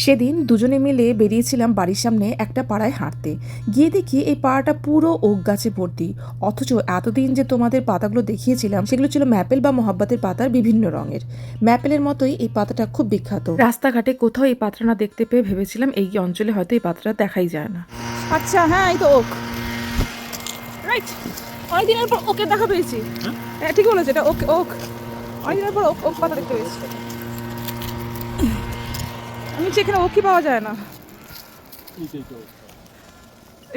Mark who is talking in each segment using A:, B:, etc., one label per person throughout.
A: সেদিন দুজনে মিলে বেরিয়েছিলাম বাড়ির সামনে একটা পাড়ায় হাঁটতে। গিয়ে দেখি এই পাড়াটা পুরো ওক গাছে ভর্তি। অথচ এতদিন যে তোমাদের পাতাগুলো দেখিয়েছিলাম সেগুলো ছিল ম্যাপেল বা মহাব্বতের পাতার বিভিন্ন রঙের। ম্যাপেলের মতোই এই পাতাটা খুব বিখ্যাত। রাস্তাঘাটে কোথাও এই পাতাটা না দেখতে পেয়ে ভেবেছিলাম এই অঞ্চলে হয়তো এই পাতাটা দেখাই যায় না।
B: আচ্ছা, হ্যাঁ, এই তো ওক। রাইট, অনেকদিনের পর ওকে দেখা পেয়েছি। হ্যাঁ, ঠিক বলেছে, এটা ওক। ওক অনেকদিনের পর ওক ওক পাতা দেখতে পেয়েছি। আমি এখানে ওকই পাওয়া যায় না।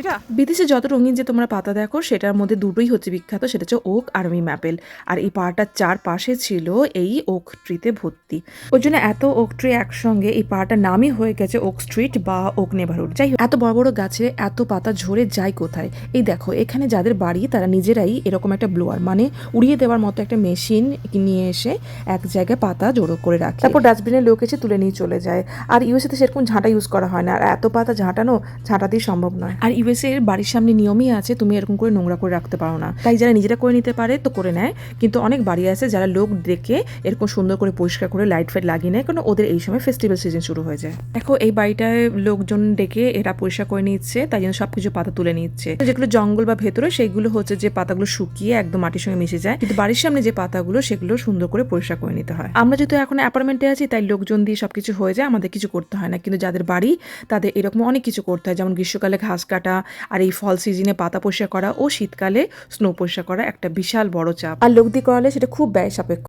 B: এটা
A: বিদেশে যত রঙিন যে তোমরা পাতা দেখো সেটার মধ্যে দুটোই হচ্ছে বিখ্যাত, সেটা হচ্ছে ওক আর ম্যাপেল। আর এই পাড়াটার চারপাশে ছিল এই ওক ট্রিতে ভর্তি। ওই জন্য এত ওক ট্রি একসঙ্গে এই পাড়াটার নামই হয়ে গেছে ওক স্ট্রিট বা ওক নেভারহুড। যাই হোক, এত বড় বড় গাছে এত পাতা ঝরে যায় কোথায়? এই দেখো, এখানে যাদের বাড়ি তারা নিজেরাই এরকম একটা ব্লোয়ার মানে উড়িয়ে দেওয়ার মতো একটা মেশিন নিয়ে এসে এক জায়গায় পাতা জড়ো করে রাখে, তারপর ডাস্টবিনের লোক এসে তুলে নিয়ে চলে যায়। আর ইউএসএতে সেরকম ঝাঁটা ইউজ করা হয় না, আর এত পাতা ঝাঁটানো ঝাঁটা দিয়ে সম্ভব নয়। আর ইউএসএ এর বাড়ির সামনে নিয়মই আছে তুমি এরকম করে নোংরা করে রাখতে পারো না, তাই যারা নিজেরা করে নিতে পারে তো করে নেয়। কিন্তু অনেক বাড়ি আছে যারা লোক ডেকে এরকম সুন্দর করে পরিষ্কার করে লাইট ফাইট লাগিয়ে নেয়, কারণ ওদের এই সময় ফেস্টিভ্যাল সিজন শুরু হয়ে যায়। দেখো, এই বাড়িটায় লোকজন ডেকে এরা পরিষ্কার করে নিচ্ছে, তাই জন্য সবকিছু পাতা তুলে নিচ্ছে। যেগুলো জঙ্গল বা ভেতরে সেইগুলো হচ্ছে যে পাতাগুলো শুকিয়ে একদম মাটির সঙ্গে মিশে যায়, কিন্তু বাড়ির সামনে যে পাতাগুলো সেগুলো সুন্দর করে পরিষ্কার করে নিতে হয়। আমরা যেহেতু এখন অ্যাপার্টমেন্টে আছি তাই লোকজন দিয়ে সবকিছু হয়ে যায়, আমাদের কিছু করতে হয় না। কিন্তু যাদের বাড়ি তাদের এরকম অনেক কিছু করতে হয়, যেমন গ্রীষ্মকালে ঘাস কাটা, আর এই ফল সিজনে পাতা পরিষ্কার করা, ও শীতকালে স্নো পরিষ্কার করা একটা বিশাল বড় চাপ। আর লোক দিয়ে করালে সেটা খুব ব্যয় সাপেক্ষ।